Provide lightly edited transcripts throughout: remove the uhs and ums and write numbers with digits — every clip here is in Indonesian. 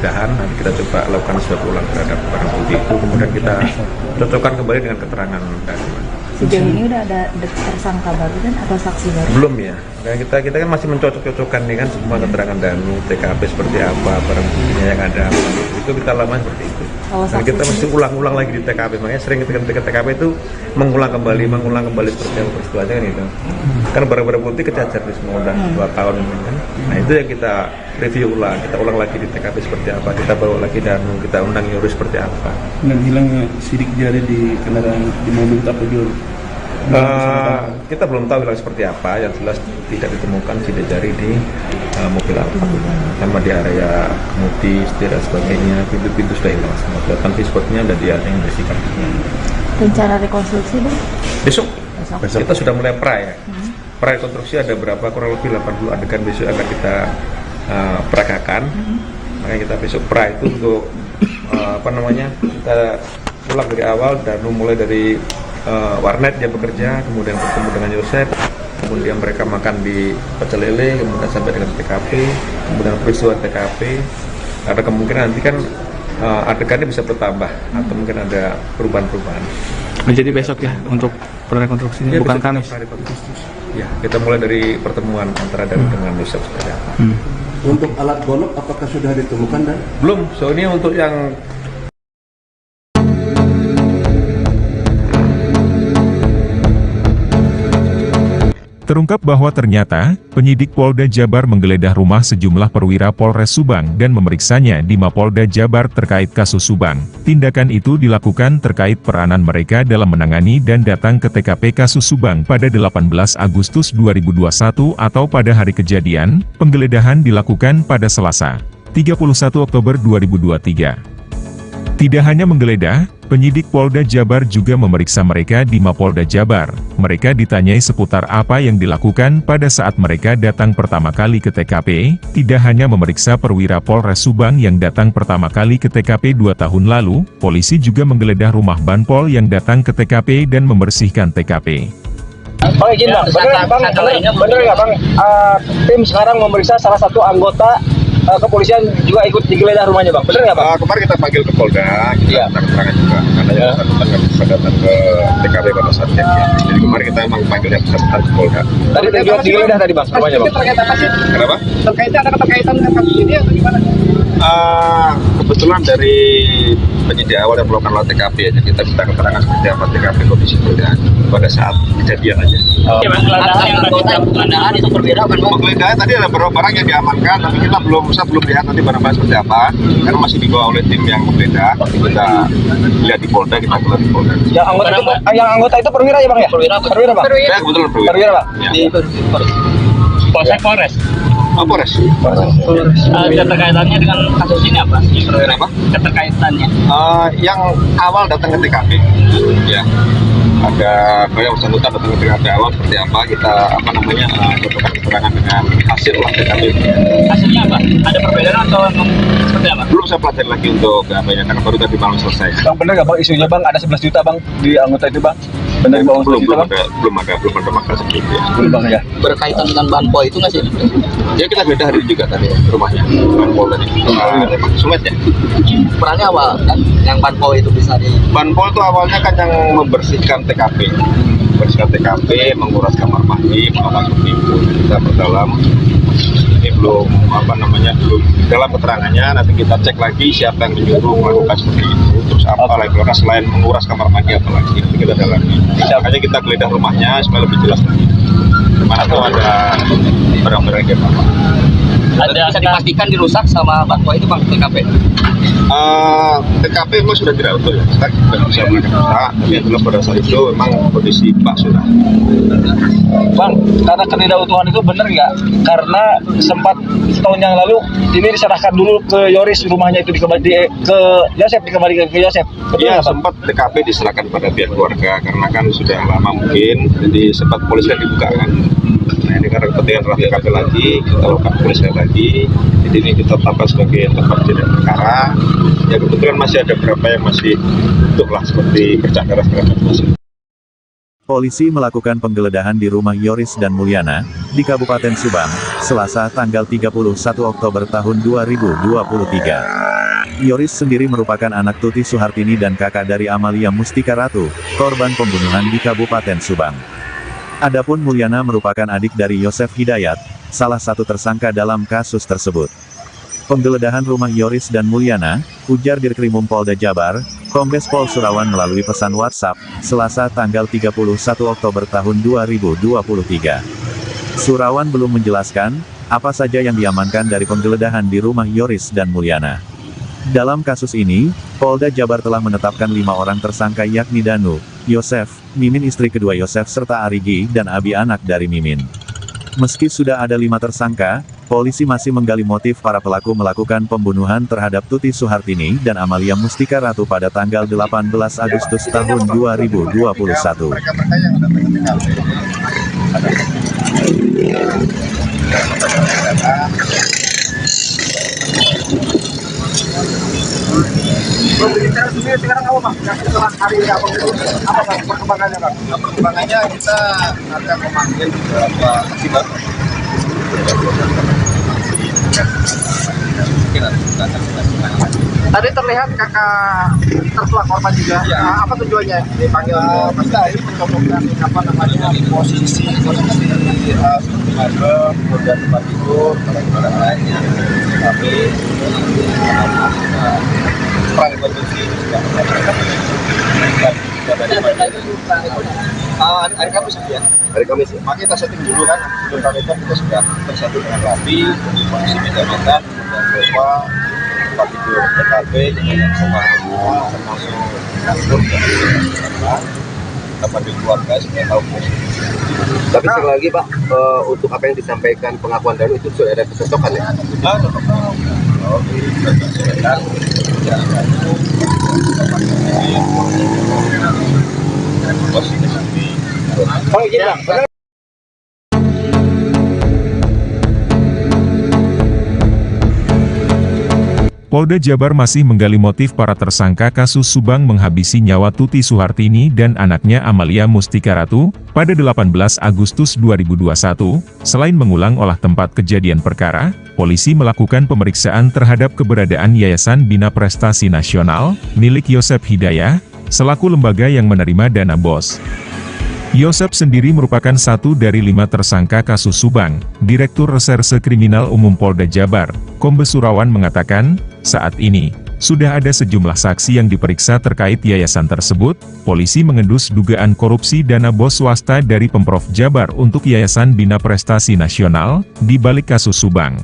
penggeledahan, nanti kita coba lakukan swab ulang terhadap barang bukti itu, kemudian kita cocokkan kembali dengan keterangan Danu. Sejauh ini udah ada tersangka baru dan atau saksi baru? Belum ya, nah, kita kan masih mencocok-cocokkan nih kan semua keterangan Danu, TKP seperti apa, barang buktinya yang ada, itu kita lakukan seperti itu. Dan kita mesti ulang-ulang lagi di TKP, makanya sering ketika TKP itu mengulang kembali seperti yang peristiwanya kan itu. Kan barang-barang bukti kecacar di semua udah 2 tahun kan. Nah itu yang kita review ulang, kita ulang lagi di TKP seperti apa, kita bawa lagi Danu, kita undang Yoris seperti apa. Dan hilangnya sidik jari di kendaraan di mobil itu apa juga? Kita belum tahu hilang seperti apa, yang jelas tidak ditemukan sidik jari di mobil Alfa, sama di area kemudi, setir dan sebagainya, pintu-pintu sudah hilang semua, kelihatan dashboardnya udah dia yang bersihkan. Rencana rekonstruksi Bang? Besok kita sudah mulai pra ya. Pra rekonstruksi ada berapa, kurang lebih 80 adegan besok akan kita peragakan. Makanya kita besok pra itu untuk kita ulang dari awal dan mulai dari warnet dia bekerja, kemudian bertemu dengan Yosep, kemudian mereka makan di pecel lele, kemudian sampai dengan TKP, kemudian peristiwa TKP. Ada kemungkinan nanti kan adegannya bisa bertambah atau mungkin ada perubahan-perubahan. Jadi besok ya untuk prarekonstruksinya, ya, bukan Kamis. Ya, kita mulai dari pertemuan antara Danu dengan Yosep seperti apa. Untuk alat golok apakah sudah ditemukan dan? Belum, so ini untuk yang Terungkap bahwa ternyata, penyidik Polda Jabar menggeledah rumah sejumlah perwira Polres Subang dan memeriksanya di Mapolda Jabar terkait kasus Subang. Tindakan itu dilakukan terkait peranan mereka dalam menangani dan datang ke TKP kasus Subang pada 18 Agustus 2021 atau pada hari kejadian. Penggeledahan dilakukan pada Selasa, 31 Oktober 2023. Tidak hanya menggeledah, penyidik Polda Jabar juga memeriksa mereka di Mapolda Jabar. Mereka ditanyai seputar apa yang dilakukan pada saat mereka datang pertama kali ke TKP. Tidak hanya memeriksa perwira Polres Subang yang datang pertama kali ke TKP 2 tahun lalu, polisi juga menggeledah rumah Banpol yang datang ke TKP dan membersihkan TKP. Bang, izin Bang, bener nggak Bang, tim sekarang memeriksa salah satu anggota kepolisian juga ikut digeledah rumahnya Bang, bener nggak Bang? Kemarin kita panggil ke Polda, kita minta keterangan juga, karena bersangkutan nggak bisa datang ke TKP pada saat ya. Jadi kemarin kita memang panggilnya bersangkutan ke Polda. Tadi digeledah tadi Bang, rumahnya Bang. Terkait apa sih? Kenapa? Terkaitnya ada keterkaitan dengan kasus ini atau gimana? Kebetulan dari penyidik awal yang melakukan olah TKP aja, kita minta keterangan seperti apa TKP kondisi penggeledahan pada saat kejadian aja. Penggeledahan itu berbeda kan Bang? Penggeledahan tadi ada beberapa barang yang diamankan, tapi kita belum lihat nanti barang-barang seperti apa, karena masih dibawa oleh tim yang berbeda. Kita lihat di Polda, kita keluar di Polda. Yang anggota itu perwira ya Bang ya? Perwira Bang? Ya, kebetulan Perwira Bang? Ya. Polsek Polres? Oh, Polres. Keterkaitannya dengan kasus ini apa? Kenapa? Keterkaitannya? Yang awal datang ke TKP, ya. Ada yang bersangkutan datang ke TKP awal seperti apa, kita cocokkan keterangan dengan hasil olah TKP. Hasilnya apa? Ada perbedaan atau seperti apa? Belum saya pelajari lagi untuk karena baru tadi malam selesai. Bang, bener nggak Bang isunya Bang ada 11 juta Bang di anggota itu Bang? Bener di bawah 11 juta Bang? Belum ada makna segitu ya. Belum Bang ya? Berkaitan dengan Banpol itu nggak sih? Ya kita beda hari juga tadi rumahnya Banpol tadi. Sulit ya. Perannya awal kan yang Banpol itu bisa di. Banpol itu awalnya kan yang membersihkan TKP, menguras kamar mandi, masuk pintu. Kita perdalam. Ini belum belum dalam keterangannya. Nanti kita cek lagi siapa yang menyuruh melakukan seperti itu. Terus apa lagi selain menguras kamar mandi apa lagi? Nanti kita dalami. Makanya kita geledah rumahnya supaya lebih jelas lagi. Mana tuh ada barang-barang yang apa? Bisa dipastikan dirusak sama Banpol itu Bang TKP? TKP memang sudah tidak utuh ya, kita tidak bisa melakukan tapi yang jelas pada saat itu memang kondisi Pak sudah. Bang, karena ketidakutuhan itu benar nggak? Karena sempat tahun yang lalu ini diserahkan dulu ke Yoris, rumahnya itu dikembalikan ke Yosep, Iya, sempat TKP diserahkan pada pihak keluarga karena kan sudah lama mungkin, jadi sempat polisi dibuka kan. Nah ini karena kepentingan olah TKP lagi, kita lakukan polisi lagi. Jadi ini kita tetapkan sebagai tempat kejadian perkara. Ya kebetulan masih ada beberapa yang masih utuh lah seperti bercak darah masih. Polisi melakukan penggeledahan di rumah Yoris dan Mulyana, di Kabupaten Subang, Selasa tanggal 31 Oktober tahun 2023. Yoris sendiri merupakan anak Tuti Suhartini dan kakak dari Amalia Mustika Ratu, korban pembunuhan di Kabupaten Subang. Adapun Mulyana merupakan adik dari Yosef Hidayat, salah satu tersangka dalam kasus tersebut. Penggeledahan rumah Yoris dan Mulyana, ujar Dirkrimum Polda Jabar, Kombes Pol Surawan melalui pesan WhatsApp, Selasa tanggal 31 Oktober tahun 2023. Surawan belum menjelaskan, apa saja yang diamankan dari penggeledahan di rumah Yoris dan Mulyana. Dalam kasus ini, Polda Jabar telah menetapkan 5 orang tersangka yakni Danu, Yosef, Mimin istri kedua Yosef serta Arigi dan Abi anak dari Mimin. Meski sudah ada 5 tersangka, polisi masih menggali motif para pelaku melakukan pembunuhan terhadap Tuti Suhartini dan Amalia Mustika Ratu pada tanggal 18 Agustus tahun 2021. Sekarang apa Bang? Setelah hari ini apa Bang perkembangannya Bang? Perkembangannya kita akan memanggil beberapa saksi baru. Tadi terlihat kakak tertua korban juga. Ya. Apa tujuannya dipanggil? Kita ini mencocokkan apa namanya posisi kemudian tempat tidur, barang-barang lainnya. Tapi prarekonstruksi juga hari Kamis ya. Hari Kamis ya. Makanya kita setting dulu kan. Sebelum kita sudah tersetting dengan rapi, posisi meja-meja, dan sofa, tempat tidur TKP, dengan sofa semua, termasuk kasur dan tempat di keluarga supaya tahu posisi. Tapi sekali lagi Pak, untuk apa yang disampaikan pengakuan Danu itu sudah ada kecocokan ya? Sudah, kalau disesuaikan, ya itu posisi nanti. Oh iya Bang. Polda Jabar masih menggali motif para tersangka kasus Subang menghabisi nyawa Tuti Suhartini dan anaknya Amalia Mustika Ratu pada 18 Agustus 2021. Selain mengulang olah tempat kejadian perkara, polisi melakukan pemeriksaan terhadap keberadaan Yayasan Bina Prestasi Nasional milik Yosef Hidayat selaku lembaga yang menerima dana BOS. Yosef sendiri merupakan satu dari 5 tersangka kasus Subang. Direktur Reserse Kriminal Umum Polda Jabar, Kombes Surawan mengatakan, saat ini, sudah ada sejumlah saksi yang diperiksa terkait yayasan tersebut. Polisi mengendus dugaan korupsi dana BOS swasta dari Pemprov Jabar untuk Yayasan Bina Prestasi Nasional, di balik kasus Subang.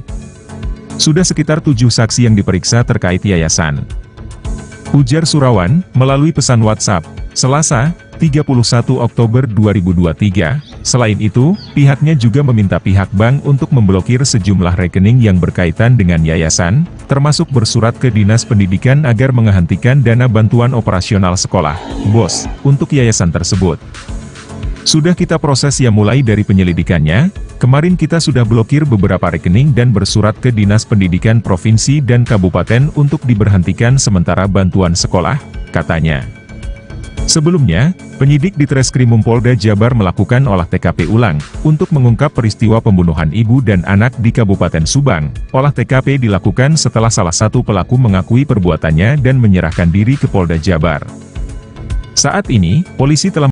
Sudah sekitar 7 saksi yang diperiksa terkait yayasan, ujar Surawan, melalui pesan WhatsApp, Selasa, 31 Oktober 2023. Selain itu, pihaknya juga meminta pihak bank untuk memblokir sejumlah rekening yang berkaitan dengan yayasan, termasuk bersurat ke Dinas Pendidikan agar menghentikan dana bantuan operasional sekolah, BOS, untuk yayasan tersebut. Sudah kita proses ya mulai dari penyelidikannya, kemarin kita sudah blokir beberapa rekening dan bersurat ke Dinas Pendidikan Provinsi dan Kabupaten untuk diberhentikan sementara bantuan sekolah, katanya. Sebelumnya, penyidik di Treskrimum Polda Jabar melakukan olah TKP ulang, untuk mengungkap peristiwa pembunuhan ibu dan anak di Kabupaten Subang. Olah TKP dilakukan setelah salah satu pelaku mengakui perbuatannya dan menyerahkan diri ke Polda Jabar. Saat ini, polisi telah